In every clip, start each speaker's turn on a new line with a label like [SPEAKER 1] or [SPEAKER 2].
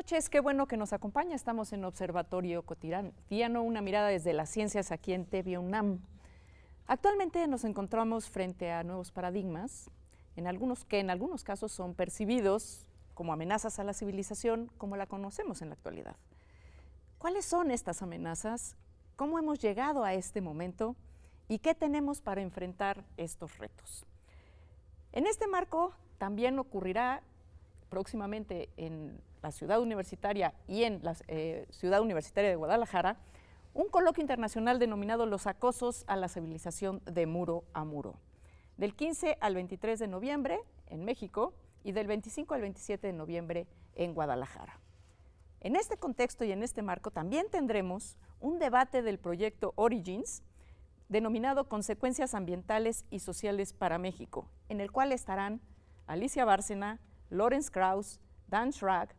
[SPEAKER 1] noches, qué bueno que nos acompaña. Estamos en Observatorio Cotidiano, una mirada desde las ciencias aquí en TV UNAM. Actualmente nos encontramos frente a nuevos paradigmas, que en algunos casos son percibidos como amenazas a la civilización como la conocemos en la actualidad. ¿Cuáles son estas amenazas? ¿Cómo hemos llegado a este momento? ¿Y qué tenemos para enfrentar estos retos? En este marco también ocurrirá próximamente en la Ciudad Universitaria y en la Ciudad Universitaria de Guadalajara un coloquio internacional denominado Los acosos a la civilización de muro a muro, del 15 al 23 de noviembre en México y del 25 al 27 de noviembre en Guadalajara. En este contexto y en este marco también tendremos un debate del proyecto Origins, denominado Consecuencias Ambientales y Sociales para México, en el cual estarán Alicia Bárcena, Lawrence Krauss, Dan Schrag,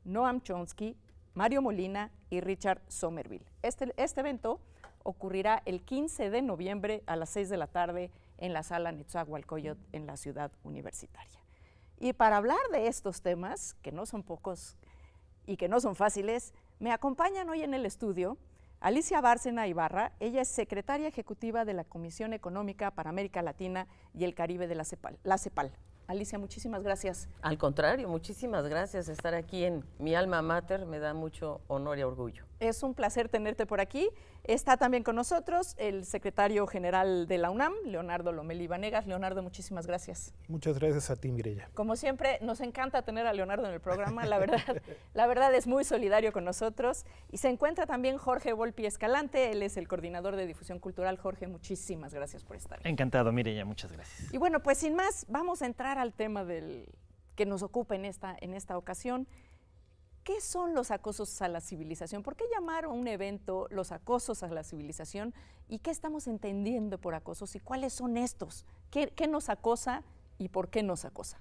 [SPEAKER 1] Noam Chomsky, Mario Molina y Richard Somerville. Este evento ocurrirá el 15 de noviembre a las 6 de la tarde en la sala Netzahualcóyotl en la Ciudad Universitaria. Y para hablar de estos temas, que no son pocos y que no son fáciles, me acompañan hoy en el estudio Alicia Bárcena Ibarra. Ella es secretaria ejecutiva de la Comisión Económica para América Latina y el Caribe de la CEPAL. Alicia, muchísimas gracias.
[SPEAKER 2] Al contrario, muchísimas gracias. Estar aquí en mi alma mater me da mucho honor y orgullo.
[SPEAKER 1] Es un placer tenerte por aquí. Está también con nosotros el secretario general de la UNAM, Leonardo Lomelí Vanegas. Leonardo, muchísimas gracias.
[SPEAKER 3] Muchas gracias a ti, Mireya.
[SPEAKER 1] Como siempre, nos encanta tener a Leonardo en el programa. La verdad es muy solidario con nosotros. Y se encuentra también Jorge Volpi Escalante. Él es el coordinador de difusión cultural. Jorge, muchísimas gracias por estar aquí.
[SPEAKER 4] Encantado, Mireya, muchas gracias.
[SPEAKER 1] Y bueno, pues sin más, vamos a entrar al tema que nos ocupa en esta ocasión. ¿Qué son los acosos a la civilización? ¿Por qué llamar a un evento los acosos a la civilización? ¿Y qué estamos entendiendo por acosos? ¿Y cuáles son estos? ¿Qué nos acosa y por qué nos acosa?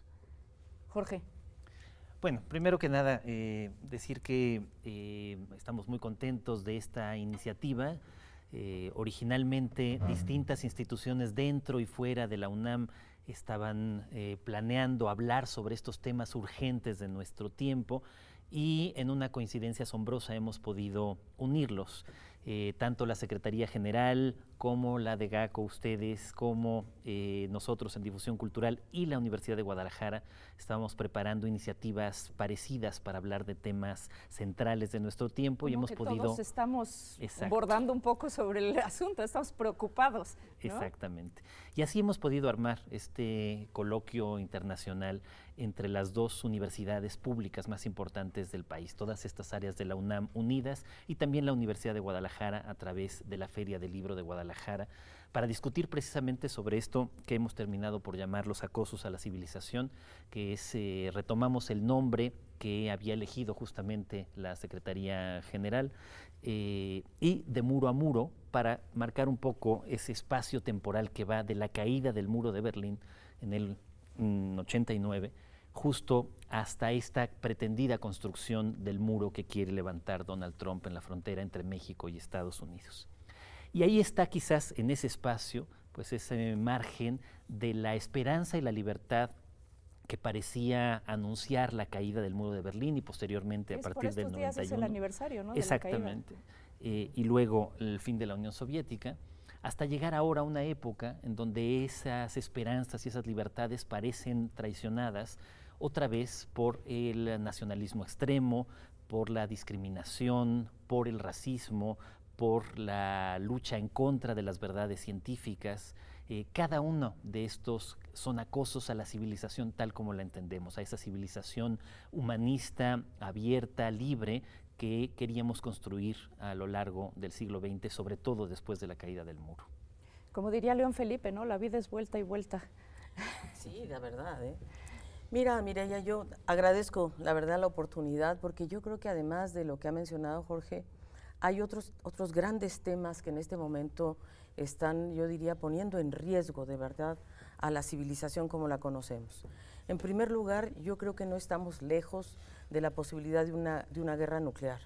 [SPEAKER 1] Jorge.
[SPEAKER 4] Bueno, primero que nada, decir que estamos muy contentos de esta iniciativa. Originalmente, distintas instituciones dentro y fuera de la UNAM estaban planeando hablar sobre estos temas urgentes de nuestro tiempo, y en una coincidencia asombrosa hemos podido unirlos. Tanto la Secretaría General como la de GACO, ustedes, como nosotros en Difusión Cultural y la Universidad de Guadalajara estábamos preparando iniciativas parecidas para hablar de temas centrales de nuestro tiempo.
[SPEAKER 1] Como
[SPEAKER 4] y hemos
[SPEAKER 1] que
[SPEAKER 4] podido...
[SPEAKER 1] Todos estamos
[SPEAKER 4] Exacto.
[SPEAKER 1] bordando un poco sobre el asunto, estamos preocupados, ¿no?
[SPEAKER 4] Exactamente. Y así hemos podido armar este coloquio internacional entre las dos universidades públicas más importantes del país, todas estas áreas de la UNAM unidas, y también la Universidad de Guadalajara a través de la Feria del Libro de Guadalajara, para discutir precisamente sobre esto que hemos terminado por llamar los acosos a la civilización, que es, retomamos el nombre que había elegido justamente la Secretaría General, y de muro a muro, para marcar un poco ese espacio temporal que va de la caída del muro de Berlín en el 89, justo hasta esta pretendida construcción del muro que quiere levantar Donald Trump en la frontera entre México y Estados Unidos. Y ahí está quizás en ese espacio, pues ese margen de la esperanza y la libertad que parecía anunciar la caída del muro de Berlín y posteriormente a partir del 91.
[SPEAKER 1] Por estos días es el aniversario, ¿no?
[SPEAKER 4] Exactamente. Y luego el fin de la Unión Soviética, hasta llegar ahora a una época en donde esas esperanzas y esas libertades parecen traicionadas otra vez por el nacionalismo extremo, por la discriminación, por el racismo, por la lucha en contra de las verdades científicas. Cada uno de estos son acosos a la civilización tal como la entendemos, a esa civilización humanista, abierta, libre, que queríamos construir a lo largo del siglo XX, sobre todo después de la caída del muro.
[SPEAKER 1] Como diría León Felipe, ¿no? La vida es vuelta y vuelta.
[SPEAKER 2] Sí, la verdad, ¿eh? Mira, Mireya, yo agradezco, la verdad, la oportunidad, porque yo creo que además de lo que ha mencionado Jorge, hay otros grandes temas que en este momento están, yo diría, poniendo en riesgo de verdad a la civilización como la conocemos. En primer lugar, yo creo que no estamos lejos de la posibilidad de una guerra nuclear.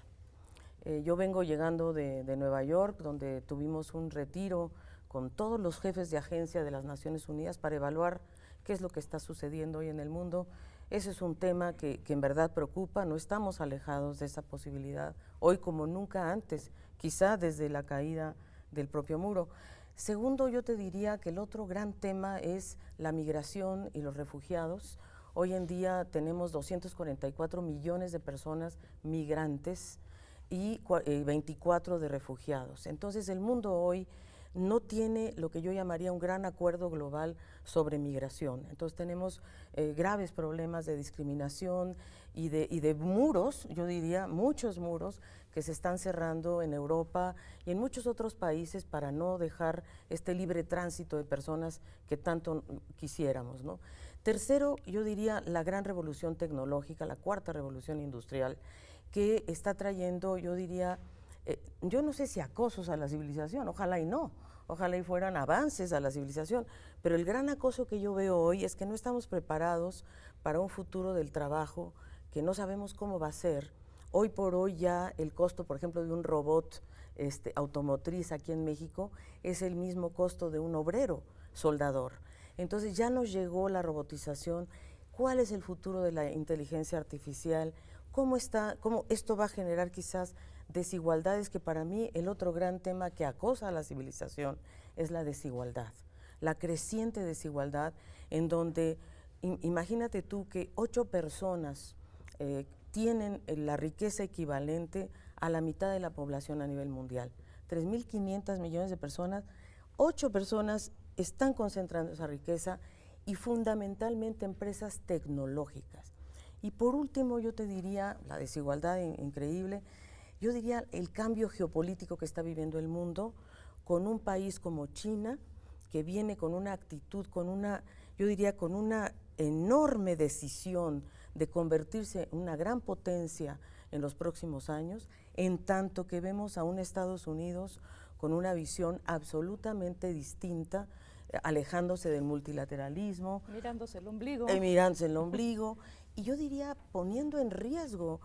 [SPEAKER 2] Yo vengo llegando de Nueva York, donde tuvimos un retiro con todos los jefes de agencia de las Naciones Unidas para evaluar qué es lo que está sucediendo hoy en el mundo. Ese es un tema que en verdad preocupa, no estamos alejados de esa posibilidad, hoy como nunca antes, quizá desde la caída del propio muro. Segundo, yo te diría que el otro gran tema es la migración y los refugiados. Hoy en día tenemos 244 millones de personas migrantes y 24 de refugiados. Entonces el mundo hoy no tiene lo que yo llamaría un gran acuerdo global sobre migración. Entonces tenemos graves problemas de discriminación y de muros, yo diría muchos muros que se están cerrando en Europa y en muchos otros países para no dejar este libre tránsito de personas que tanto quisiéramos, ¿no? Tercero, yo diría la gran revolución tecnológica, la cuarta revolución industrial, que está trayendo, yo diría, yo no sé si acosos a la civilización, ojalá y no, ojalá y fueran avances a la civilización, pero el gran acoso que yo veo hoy es que no estamos preparados para un futuro del trabajo que no sabemos cómo va a ser. Hoy por hoy ya el costo, por ejemplo, de un robot automotriz aquí en México es el mismo costo de un obrero soldador. Entonces ya nos llegó la robotización. ¿Cuál es el futuro de la inteligencia artificial? ¿Cómo esto va a generar quizás desigualdades? Que para mí el otro gran tema que acosa a la civilización es la desigualdad, la creciente desigualdad en donde, imagínate tú que 8 personas tienen la riqueza equivalente a la mitad de la población a nivel mundial. 3.500 millones de personas, 8 personas están concentrando esa riqueza y fundamentalmente empresas tecnológicas. Y por último, yo te diría, la desigualdad increíble, yo diría el cambio geopolítico que está viviendo el mundo con un país como China, que viene con una actitud, yo diría con una enorme decisión de convertirse en una gran potencia en los próximos años, en tanto que vemos a un Estados Unidos con una visión absolutamente distinta, alejándose del multilateralismo.
[SPEAKER 1] Mirándose el ombligo.
[SPEAKER 2] Mirándose el ombligo. Y yo diría poniendo en riesgo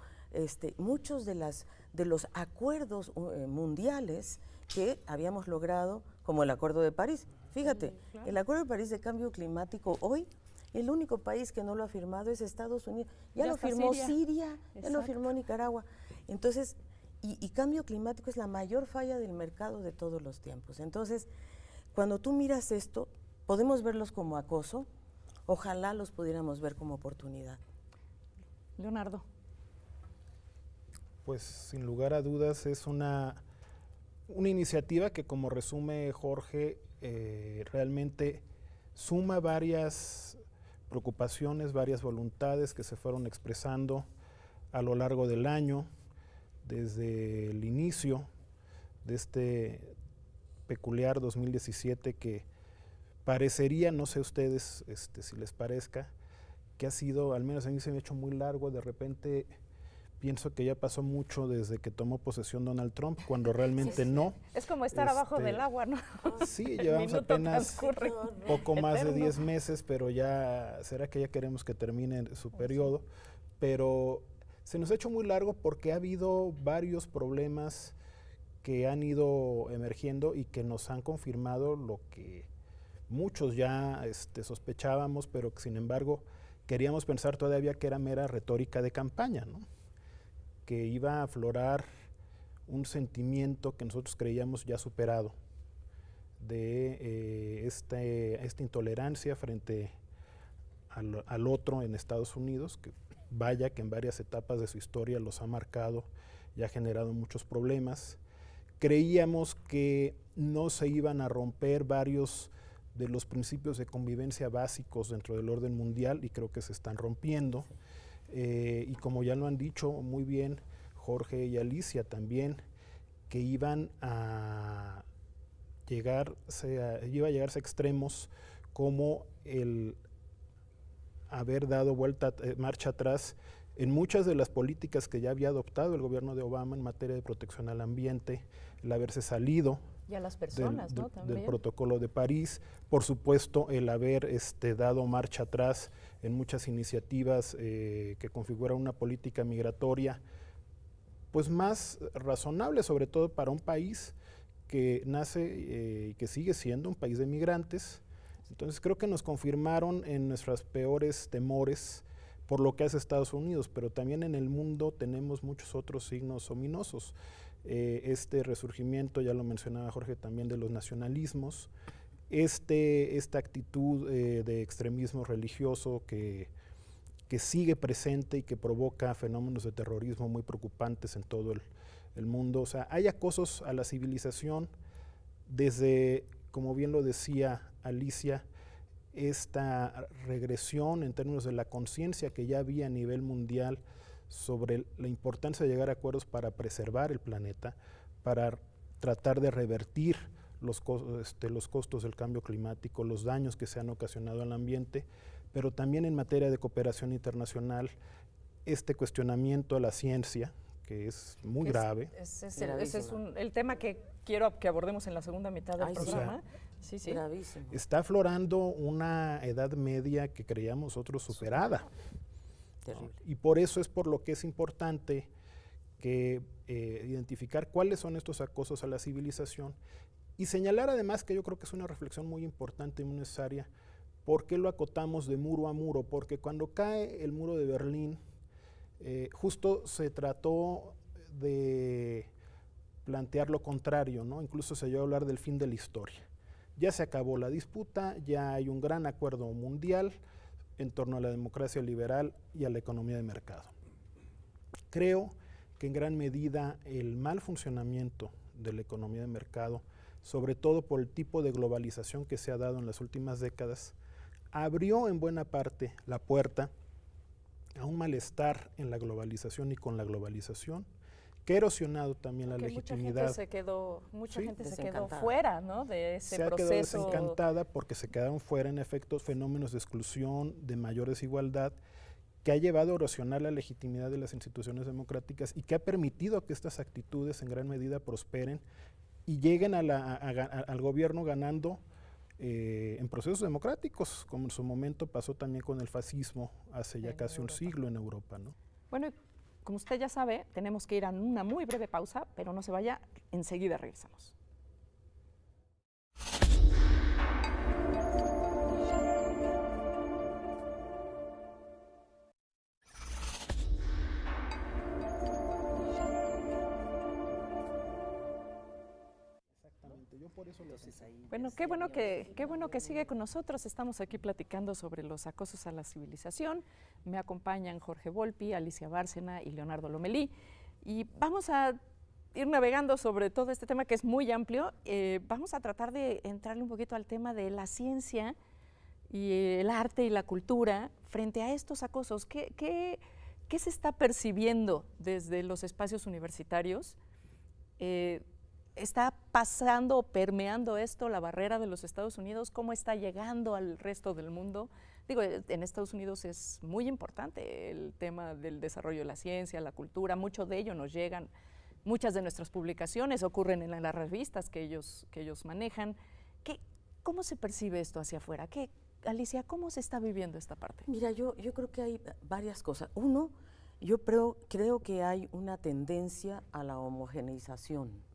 [SPEAKER 2] muchos de los acuerdos mundiales que habíamos logrado, como el Acuerdo de París. Fíjate, claro. El Acuerdo de París de Cambio Climático hoy, el único país que no lo ha firmado es Estados Unidos. Ya lo firmó Siria, ya lo firmó Nicaragua. Entonces, y cambio climático es la mayor falla del mercado de todos los tiempos. Entonces, cuando tú miras esto, podemos verlos como acoso, ojalá los pudiéramos ver como oportunidad.
[SPEAKER 1] Leonardo.
[SPEAKER 3] Pues sin lugar a dudas es una iniciativa que, como resume Jorge, realmente suma varias preocupaciones, varias voluntades que se fueron expresando a lo largo del año, desde el inicio de este peculiar 2017 que parecería, no sé ustedes si les parezca, que ha sido, al menos a mí se me ha hecho muy largo. De repente pienso que ya pasó mucho desde que tomó posesión Donald Trump, cuando realmente no.
[SPEAKER 1] Es como estar abajo del agua, ¿no?
[SPEAKER 3] Sí, llevamos apenas poco más de 10 meses, pero ya, ¿será que ya queremos que termine su periodo? Pero se nos ha hecho muy largo porque ha habido varios problemas que han ido emergiendo y que nos han confirmado lo que muchos ya sospechábamos, pero que sin embargo queríamos pensar todavía que era mera retórica de campaña, ¿no? Que iba a aflorar un sentimiento que nosotros creíamos ya superado de esta intolerancia frente al otro en Estados Unidos, que vaya que en varias etapas de su historia los ha marcado y ha generado muchos problemas. Creíamos que no se iban a romper varios de los principios de convivencia básicos dentro del orden mundial, y creo que se están rompiendo. Y como ya lo han dicho muy bien Jorge y Alicia también, que iba a llegarse a extremos como el haber dado marcha atrás en muchas de las políticas que ya había adoptado el gobierno de Obama en materia de protección al ambiente, el haberse salido
[SPEAKER 1] y a las personas,
[SPEAKER 3] del protocolo de París, por supuesto el haber dado marcha atrás en muchas iniciativas que configuran una política migratoria pues más razonable, sobre todo para un país que nace y que sigue siendo un país de migrantes. Entonces creo que nos confirmaron en nuestros peores temores, por lo que hace Estados Unidos, pero también en el mundo tenemos muchos otros signos ominosos. Este resurgimiento, ya lo mencionaba Jorge, también de los nacionalismos, esta actitud de extremismo religioso que sigue presente y que provoca fenómenos de terrorismo muy preocupantes en todo el mundo. O sea, hay acosos a la civilización desde, como bien lo decía Alicia, esta regresión en términos de la conciencia que ya había a nivel mundial sobre la importancia de llegar a acuerdos para preservar el planeta, para tratar de revertir los costos del cambio climático, los daños que se han ocasionado al ambiente, pero también en materia de cooperación internacional, este cuestionamiento a la ciencia, que es muy grave.
[SPEAKER 1] Ese es el tema que quiero que abordemos en la segunda mitad del programa.
[SPEAKER 2] Sí, gravísimo.
[SPEAKER 3] Está aflorando una edad media que creíamos nosotros superada.
[SPEAKER 2] Terrible.
[SPEAKER 3] Y por eso es por lo que es importante que identificar cuáles son estos acosos a la civilización y señalar además que yo creo que es una reflexión muy importante y muy necesaria. ¿Por qué lo acotamos de muro a muro? Porque cuando cae el muro de Berlín, justo se trató de plantear lo contrario, ¿no? Incluso se llegó a hablar del fin de la historia. Ya se acabó la disputa, ya hay un gran acuerdo mundial en torno a la democracia liberal y a la economía de mercado. Creo que en gran medida el mal funcionamiento de la economía de mercado, sobre todo por el tipo de globalización que se ha dado en las últimas décadas, abrió en buena parte la puerta a un malestar en la globalización y con la globalización, que ha erosionado también la legitimidad.
[SPEAKER 1] Mucha gente se quedó fuera, ¿no?, de ese proceso.
[SPEAKER 3] Se ha quedado desencantada porque se quedaron fuera, en efecto, fenómenos de exclusión, de mayor desigualdad, que ha llevado a erosionar la legitimidad de las instituciones democráticas y que ha permitido que estas actitudes en gran medida prosperen y lleguen al gobierno ganando en procesos democráticos, como en su momento pasó también con el fascismo hace ya casi un siglo en Europa, ¿no?
[SPEAKER 1] Bueno, como usted ya sabe, tenemos que ir a una muy breve pausa, pero no se vaya, enseguida regresamos. Bueno, qué bueno que sigue con nosotros. Estamos aquí platicando sobre los acosos a la civilización. Me acompañan Jorge Volpi, Alicia Bárcena y Leonardo Lomelí. Y vamos a ir navegando sobre todo este tema que es muy amplio. Vamos a tratar de entrarle un poquito al tema de la ciencia y el arte y la cultura frente a estos acosos. ¿Qué se está percibiendo desde los espacios universitarios? ¿Está pasando o permeando esto la barrera de los Estados Unidos? ¿Cómo está llegando al resto del mundo? Digo, en Estados Unidos es muy importante el tema del desarrollo de la ciencia, la cultura, mucho de ello nos llegan, muchas de nuestras publicaciones ocurren en las revistas que ellos manejan. ¿Cómo se percibe esto hacia afuera? Alicia, ¿cómo se está viviendo esta parte?
[SPEAKER 2] Mira, yo creo que hay varias cosas. Uno, yo creo que hay una tendencia a la homogeneización.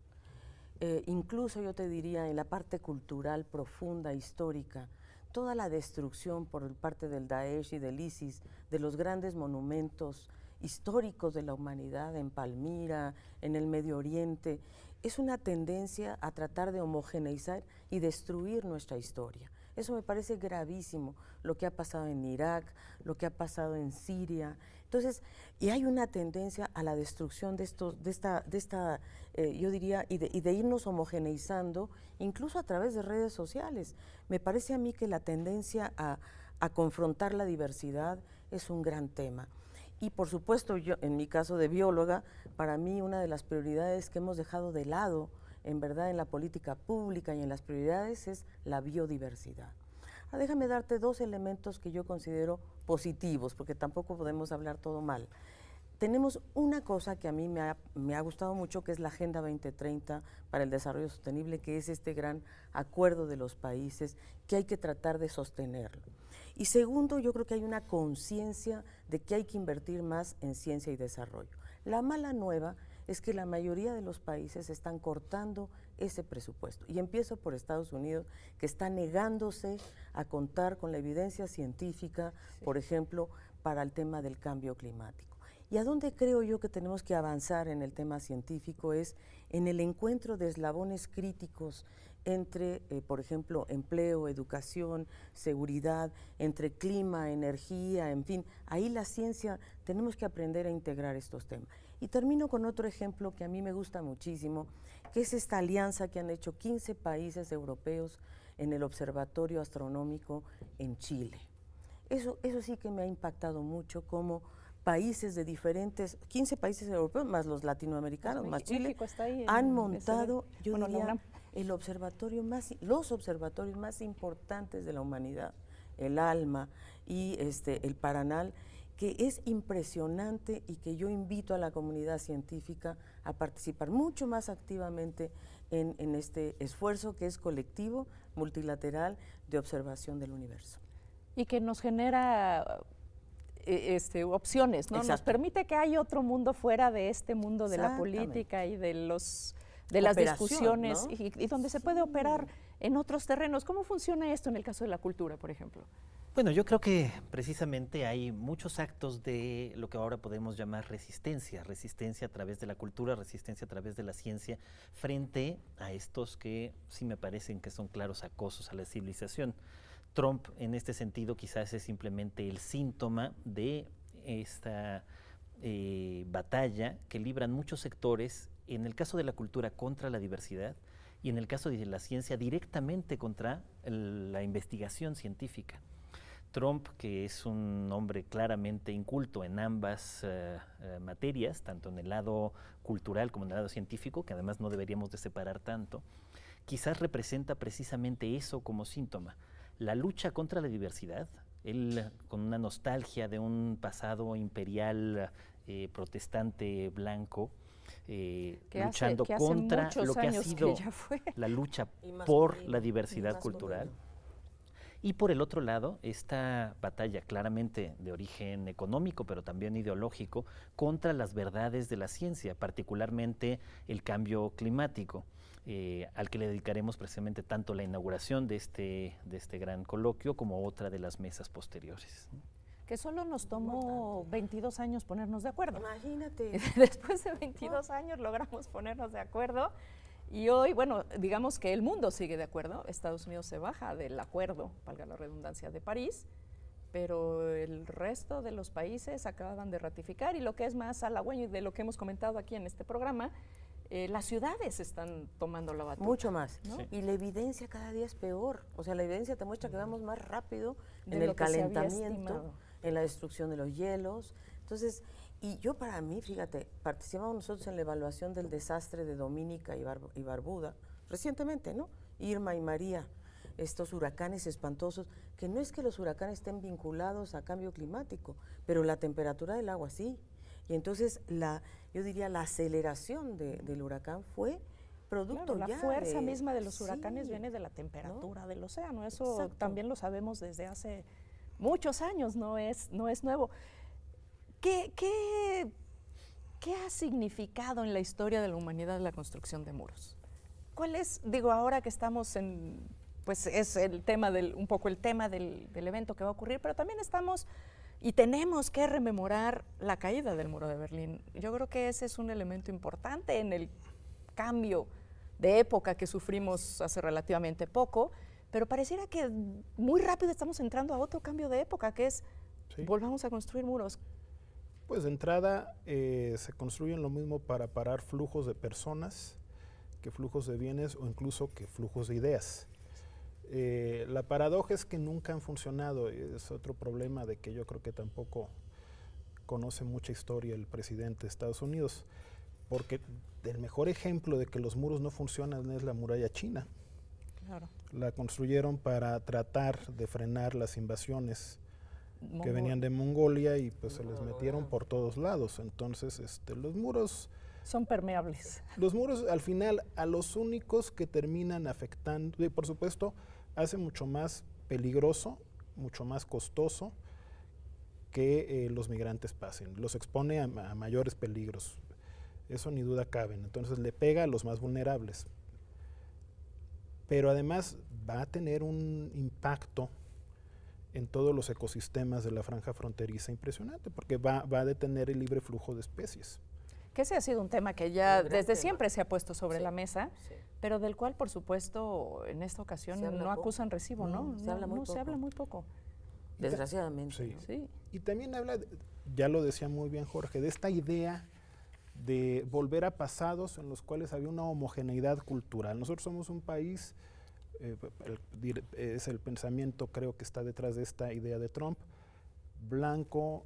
[SPEAKER 2] Incluso yo te diría en la parte cultural profunda, histórica, toda la destrucción por parte del Daesh y del ISIS, de los grandes monumentos históricos de la humanidad en Palmira, en el Medio Oriente, es una tendencia a tratar de homogeneizar y destruir nuestra historia. Eso me parece gravísimo, lo que ha pasado en Irak, lo que ha pasado en Siria. Entonces, y hay una tendencia a la destrucción de esta yo diría, y de irnos homogeneizando, incluso a través de redes sociales. Me parece a mí que la tendencia a confrontar la diversidad es un gran tema. Y por supuesto, yo, en mi caso de bióloga, para mí una de las prioridades que hemos dejado de lado, en verdad, en la política pública y en las prioridades es la biodiversidad. Ahora, déjame darte dos elementos que yo considero positivos, porque tampoco podemos hablar todo mal. Tenemos una cosa que a mí me ha gustado mucho, que es la Agenda 2030 para el Desarrollo Sostenible, que es este gran acuerdo de los países que hay que tratar de sostenerlo. Y segundo, yo creo que hay una conciencia de que hay que invertir más en ciencia y desarrollo. La mala nueva es que la mayoría de los países están cortando ese presupuesto. Y empiezo por Estados Unidos, que está negándose a contar con la evidencia científica, por ejemplo, para el tema del cambio climático. ¿Y a dónde creo yo que tenemos que avanzar en el tema científico? Es en el encuentro de eslabones críticos entre, por ejemplo, empleo, educación, seguridad, entre clima, energía, en fin. Ahí la ciencia, tenemos que aprender a integrar estos temas. Y termino con otro ejemplo que a mí me gusta muchísimo, que es esta alianza que han hecho 15 países europeos en el Observatorio Astronómico en Chile. Eso sí que me ha impactado mucho, como países de diferentes, 15 países europeos, más los latinoamericanos,
[SPEAKER 1] Pues
[SPEAKER 2] más Chile,
[SPEAKER 1] México está ahí
[SPEAKER 2] han montado, yo
[SPEAKER 1] bueno,
[SPEAKER 2] diría, los observatorios más importantes de la humanidad, el ALMA y el Paranal, que es impresionante y que yo invito a la comunidad científica a participar mucho más activamente en este esfuerzo que es colectivo, multilateral, de observación del universo.
[SPEAKER 1] Y que nos genera opciones, ¿no? Nos permite que hay otro mundo fuera de este mundo de la política y de las discusiones, ¿no? y donde se puede operar en otros terrenos. ¿Cómo funciona esto en el caso de la cultura, por ejemplo?
[SPEAKER 4] Bueno, yo creo que precisamente hay muchos actos de lo que ahora podemos llamar resistencia a través de la cultura, resistencia a través de la ciencia, frente a estos que sí me parecen que son claros acosos a la civilización. Trump, en este sentido, quizás es simplemente el síntoma de esta batalla que libran muchos sectores, en el caso de la cultura, contra la diversidad, y en el caso de la ciencia, directamente contra la investigación científica. Trump, que es un hombre claramente inculto en ambas materias, tanto en el lado cultural como en el lado científico, que además no deberíamos de separar tanto, quizás representa precisamente eso como síntoma. La lucha contra la diversidad, él con una nostalgia de un pasado imperial protestante blanco, luchando contra lo que ha sido la lucha por la diversidad cultural. Y por el otro lado, esta batalla claramente de origen económico, pero también ideológico, contra las verdades de la ciencia, particularmente el cambio climático, al que le dedicaremos precisamente tanto la inauguración de este gran coloquio como otra de las mesas posteriores.
[SPEAKER 1] Que solo nos tomó 22 años ponernos de acuerdo.
[SPEAKER 2] Imagínate.
[SPEAKER 1] Después de 22 años logramos ponernos de acuerdo. Y hoy, bueno, digamos que el mundo sigue de acuerdo. Estados Unidos se baja del acuerdo, valga la redundancia, de París, pero el resto de los países acaban de ratificar, y lo que es más halagüeño y de lo que hemos comentado aquí en este programa, las ciudades están tomando la batuta.
[SPEAKER 2] Mucho más,
[SPEAKER 1] ¿no?
[SPEAKER 2] Sí. Y la evidencia cada día es peor. O sea, la evidencia te muestra que vamos más rápido en el calentamiento, en la destrucción de los hielos. Entonces, y yo para mí, fíjate, participamos nosotros en la evaluación del desastre de Dominica y Barbuda, recientemente, ¿no? Irma y María, estos huracanes espantosos, que no es que los huracanes estén vinculados a cambio climático, pero la temperatura del agua sí. Y entonces, yo diría, la aceleración del huracán fue producto
[SPEAKER 1] claro,
[SPEAKER 2] ya
[SPEAKER 1] la fuerza misma de los huracanes
[SPEAKER 2] sí,
[SPEAKER 1] viene de la temperatura, ¿no?, del océano. Eso
[SPEAKER 2] Exacto.
[SPEAKER 1] también lo sabemos desde hace muchos años, no es nuevo. ¿Qué ha significado en la historia de la humanidad la construcción de muros? ¿Cuál es, digo, ahora que estamos en, pues es el tema un poco el tema del evento que va a ocurrir, pero también estamos y tenemos que rememorar la caída del muro de Berlín? Yo creo que ese es un elemento importante en el cambio de época que sufrimos hace relativamente poco, pero pareciera que muy rápido estamos entrando a otro cambio de época, que es volvamos a construir muros.
[SPEAKER 3] Pues de entrada se construyen lo mismo para parar flujos de personas que flujos de bienes o incluso que flujos de ideas. La paradoja es que nunca han funcionado, es otro problema de que yo creo que tampoco conoce mucha historia el presidente de Estados Unidos, porque el mejor ejemplo de que los muros no funcionan es la muralla china.
[SPEAKER 1] Claro.
[SPEAKER 3] La construyeron para tratar de frenar las invasiones que venían de Mongolia y pues se les metieron por todos lados. Entonces, los muros
[SPEAKER 1] son permeables.
[SPEAKER 3] Los muros, al final, a los únicos que terminan afectando, y por supuesto, hace mucho más peligroso, mucho más costoso que los migrantes pasen. Los expone a mayores peligros. Eso ni duda cabe. Entonces, le pega a los más vulnerables. Pero además va a tener un impacto en todos los ecosistemas de la franja fronteriza impresionante, porque va a detener el libre flujo de especies.
[SPEAKER 1] Que ese ha sido un tema que ya
[SPEAKER 2] Un gran
[SPEAKER 1] desde
[SPEAKER 2] tema.
[SPEAKER 1] siempre se ha puesto sobre
[SPEAKER 2] Sí,
[SPEAKER 1] la mesa,
[SPEAKER 2] sí.
[SPEAKER 1] pero del cual, por supuesto, en esta ocasión
[SPEAKER 2] Se habla
[SPEAKER 1] no
[SPEAKER 2] poco.
[SPEAKER 1] acusan recibo, ¿no?
[SPEAKER 2] No, se habla muy
[SPEAKER 1] se
[SPEAKER 2] poco.
[SPEAKER 1] habla muy poco.
[SPEAKER 2] Desgraciadamente.
[SPEAKER 3] Sí.
[SPEAKER 2] ¿no?
[SPEAKER 1] Sí.
[SPEAKER 3] Y también habla, ya lo decía muy bien Jorge, de esta idea de volver a pasados en los cuales había una homogeneidad cultural. Nosotros somos un país, es el pensamiento creo que está detrás de esta idea de Trump, blanco,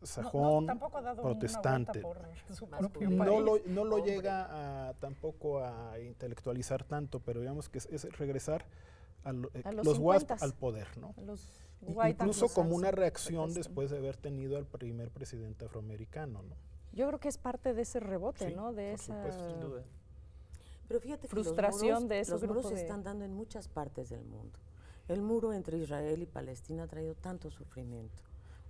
[SPEAKER 3] sajón,
[SPEAKER 1] tampoco ha dado
[SPEAKER 3] protestante.
[SPEAKER 1] una vuelta por su
[SPEAKER 2] Más
[SPEAKER 1] propio
[SPEAKER 2] judío.
[SPEAKER 1] país.
[SPEAKER 3] No lo
[SPEAKER 2] Hombre.
[SPEAKER 3] llega tampoco a intelectualizar tanto, pero digamos que es regresar a
[SPEAKER 1] los
[SPEAKER 3] los WASP
[SPEAKER 1] 50s.
[SPEAKER 3] al poder, ¿no?
[SPEAKER 1] Los
[SPEAKER 3] Y
[SPEAKER 1] white
[SPEAKER 3] incluso como
[SPEAKER 1] anglo-saxon
[SPEAKER 3] una reacción
[SPEAKER 1] protestan.
[SPEAKER 3] después de haber tenido al primer presidente afroamericano, ¿no?
[SPEAKER 1] Yo creo que es parte de ese rebote,
[SPEAKER 3] Sí,
[SPEAKER 1] ¿no? De
[SPEAKER 3] por
[SPEAKER 1] esa
[SPEAKER 3] supuesto, sin duda.
[SPEAKER 2] Pero fíjate que
[SPEAKER 1] frustración de ese
[SPEAKER 2] los muros
[SPEAKER 1] grupo
[SPEAKER 2] se
[SPEAKER 1] de-
[SPEAKER 2] están dando en muchas partes del mundo. El muro entre Israel y Palestina ha traído tanto sufrimiento.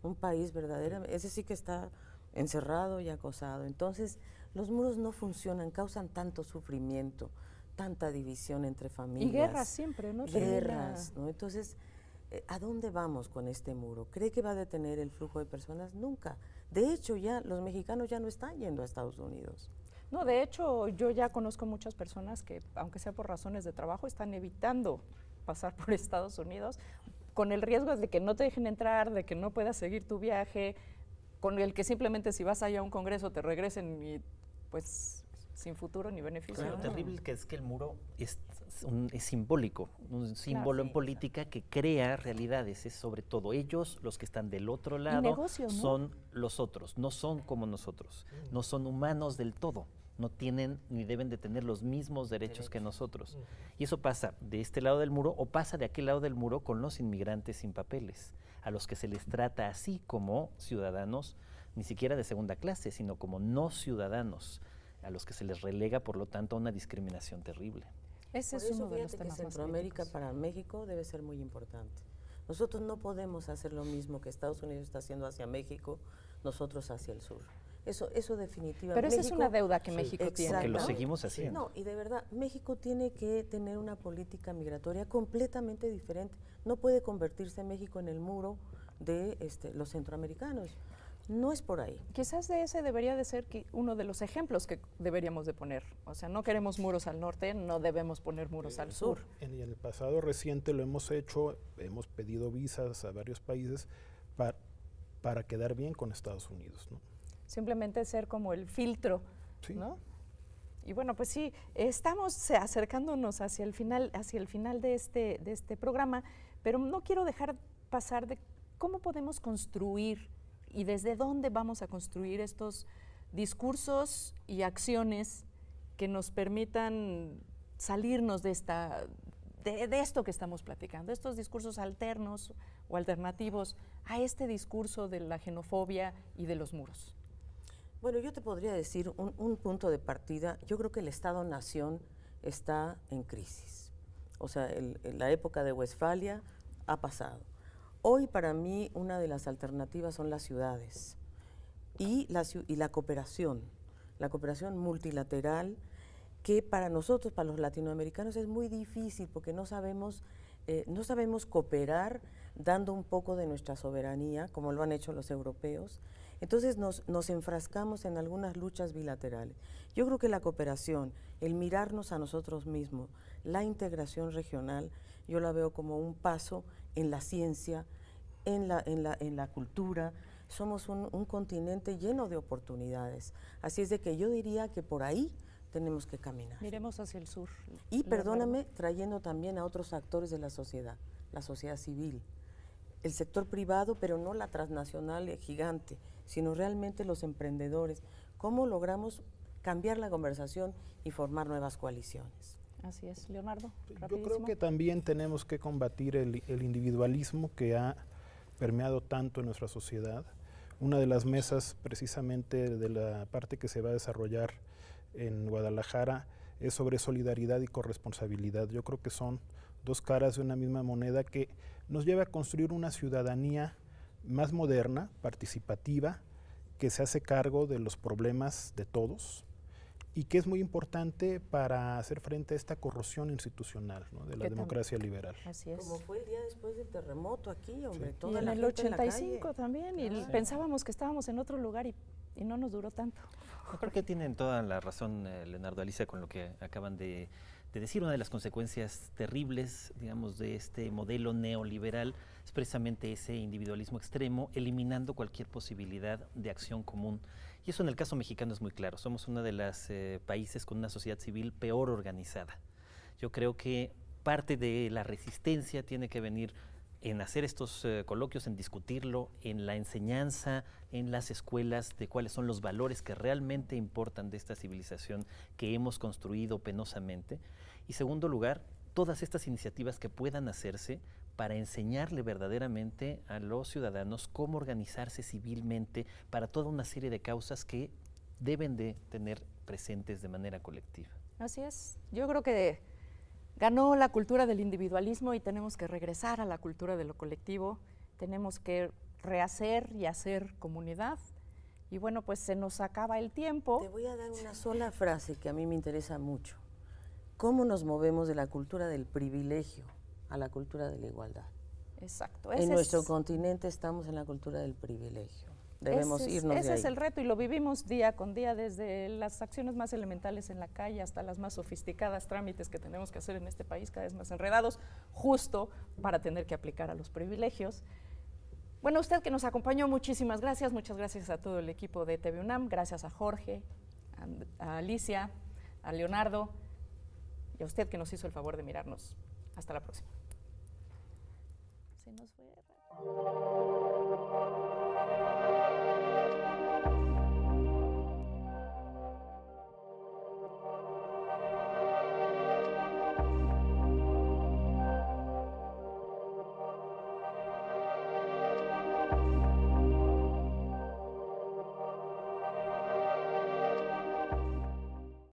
[SPEAKER 2] Un país verdaderamente, ese sí que está encerrado y acosado. Entonces, los muros no funcionan, causan tanto sufrimiento, tanta división entre familias.
[SPEAKER 1] Y guerras siempre, ¿no?
[SPEAKER 2] Guerras,
[SPEAKER 1] Termina-
[SPEAKER 2] ¿no? Entonces, ¿a dónde vamos con este muro? ¿Cree que va a detener el flujo de personas? Nunca. De hecho, ya los mexicanos ya no están yendo a Estados Unidos.
[SPEAKER 1] No, de hecho, yo ya conozco muchas personas que, aunque sea por razones de trabajo, están evitando pasar por Estados Unidos con el riesgo de que no te dejen entrar, de que no puedas seguir tu viaje, con el que simplemente si vas allá a un congreso te regresen y pues sin futuro ni beneficio.
[SPEAKER 4] Lo
[SPEAKER 2] Claro.
[SPEAKER 4] terrible que es que el muro es simbólico, un símbolo en
[SPEAKER 2] sí,
[SPEAKER 4] política que crea realidades. Es sobre todo ellos, los que están del otro lado,
[SPEAKER 1] negocio, ¿no?
[SPEAKER 4] son los otros, no son como nosotros, no son humanos del todo, no tienen ni deben de tener los mismos derechos que nosotros. Y eso pasa de este lado del muro o pasa de aquel lado del muro con los inmigrantes sin papeles, a los que se les trata así como ciudadanos, ni siquiera de segunda clase, sino como no ciudadanos, a los que se les relega, por lo tanto, a una discriminación terrible.
[SPEAKER 1] Ese
[SPEAKER 2] Por
[SPEAKER 1] es
[SPEAKER 2] eso
[SPEAKER 1] uno de los
[SPEAKER 2] fíjate que
[SPEAKER 1] temas más
[SPEAKER 2] Centroamérica
[SPEAKER 1] críticos.
[SPEAKER 2] para México debe ser muy importante. Nosotros no podemos hacer lo mismo que Estados Unidos está haciendo hacia México, nosotros hacia el sur. Eso definitivamente.
[SPEAKER 1] Pero esa es
[SPEAKER 2] México-
[SPEAKER 1] una deuda que México tiene.
[SPEAKER 4] Porque lo
[SPEAKER 1] ¿no?
[SPEAKER 4] seguimos haciendo.
[SPEAKER 2] No, y de verdad, México tiene que tener una política migratoria completamente diferente. No puede convertirse México en el muro de los centroamericanos. No es por ahí.
[SPEAKER 1] Quizás de ese debería de ser uno de los ejemplos que deberíamos de poner. O sea, no queremos muros al norte, no debemos poner muros al sur.
[SPEAKER 3] En el pasado reciente lo hemos hecho, hemos pedido visas a varios países para quedar bien con Estados Unidos, ¿no?
[SPEAKER 1] Simplemente ser como el filtro,
[SPEAKER 3] Sí.
[SPEAKER 1] ¿no? Y bueno, pues sí, estamos acercándonos hacia el final de este programa, pero no quiero dejar pasar de cómo podemos construir y desde dónde vamos a construir estos discursos y acciones que nos permitan salirnos de esto que estamos platicando, estos discursos alternos o alternativos a este discurso de la xenofobia y de los muros.
[SPEAKER 2] Bueno, yo te podría decir un punto de partida. Yo creo que el Estado-Nación está en crisis. O sea, la época de Westfalia ha pasado. Hoy para mí una de las alternativas son las ciudades y la cooperación multilateral, que para nosotros, para los latinoamericanos, es muy difícil porque no sabemos cooperar dando un poco de nuestra soberanía, como lo han hecho los europeos. Entonces nos enfrascamos en algunas luchas bilaterales. Yo creo que la cooperación, el mirarnos a nosotros mismos, la integración regional, yo la veo como un paso en la ciencia, en la cultura. Somos un continente lleno de oportunidades. Así es de que yo diría que por ahí tenemos que caminar.
[SPEAKER 1] Miremos hacia el sur.
[SPEAKER 2] Y
[SPEAKER 1] Leonardo.
[SPEAKER 2] perdóname, trayendo también a otros actores de la sociedad civil, el sector privado, pero no la transnacional gigante, sino realmente los emprendedores. ¿Cómo logramos cambiar la conversación y formar nuevas coaliciones?
[SPEAKER 1] Así es, Leonardo.
[SPEAKER 3] Yo creo
[SPEAKER 1] rapidísimo.
[SPEAKER 3] que también tenemos que combatir el individualismo que ha permeado tanto en nuestra sociedad. Una de las mesas precisamente de la parte que se va a desarrollar en Guadalajara es sobre solidaridad y corresponsabilidad. Yo creo que son dos caras de una misma moneda que nos lleva a construir una ciudadanía más moderna, participativa, que se hace cargo de los problemas de todos y que es muy importante para hacer frente a esta corrosión institucional, ¿no?, de la democracia liberal.
[SPEAKER 1] Así es.
[SPEAKER 2] Como fue el día después del terremoto aquí, hombre,
[SPEAKER 3] Sí.
[SPEAKER 2] toda
[SPEAKER 1] Y en
[SPEAKER 2] la
[SPEAKER 1] el
[SPEAKER 2] gente en la
[SPEAKER 1] 85
[SPEAKER 2] calle.
[SPEAKER 1] también, y
[SPEAKER 2] Claro.
[SPEAKER 1] pensábamos que estábamos en otro lugar y no nos duró tanto.
[SPEAKER 4] Yo creo que tienen toda la razón, Leonardo, Alicia, con lo que acaban de decir. Una de las consecuencias terribles, digamos, de este modelo neoliberal es precisamente ese individualismo extremo, eliminando cualquier posibilidad de acción común. Y eso en el caso mexicano es muy claro. Somos uno de los países con una sociedad civil peor organizada. Yo creo que parte de la resistencia tiene que venir en hacer estos coloquios, en discutirlo, en la enseñanza, en las escuelas, de cuáles son los valores que realmente importan de esta civilización que hemos construido penosamente. Y segundo lugar, todas estas iniciativas que puedan hacerse para enseñarle verdaderamente a los ciudadanos cómo organizarse civilmente para toda una serie de causas que deben de tener presentes de manera colectiva.
[SPEAKER 1] Así es. Yo creo que ganó la cultura del individualismo y tenemos que regresar a la cultura de lo colectivo. Tenemos que rehacer y hacer comunidad. Y bueno, pues se nos acaba el tiempo.
[SPEAKER 2] Te voy a dar una sola frase que a mí me interesa mucho. ¿Cómo nos movemos de la cultura del privilegio a la cultura de la igualdad?
[SPEAKER 1] Exacto.
[SPEAKER 2] En nuestro continente estamos en la cultura del privilegio. Debemos irnos de ahí.
[SPEAKER 1] Ese es el reto y lo vivimos día con día, desde las acciones más elementales en la calle hasta las más sofisticadas trámites que tenemos que hacer en este país, cada vez más enredados, justo para tener que aplicar a los privilegios. Bueno, usted que nos acompañó, muchísimas gracias. Muchas gracias a todo el equipo de TV UNAM, gracias a Jorge, a Alicia, a Leonardo y a usted que nos hizo el favor de mirarnos. Hasta la próxima. Se nos fue.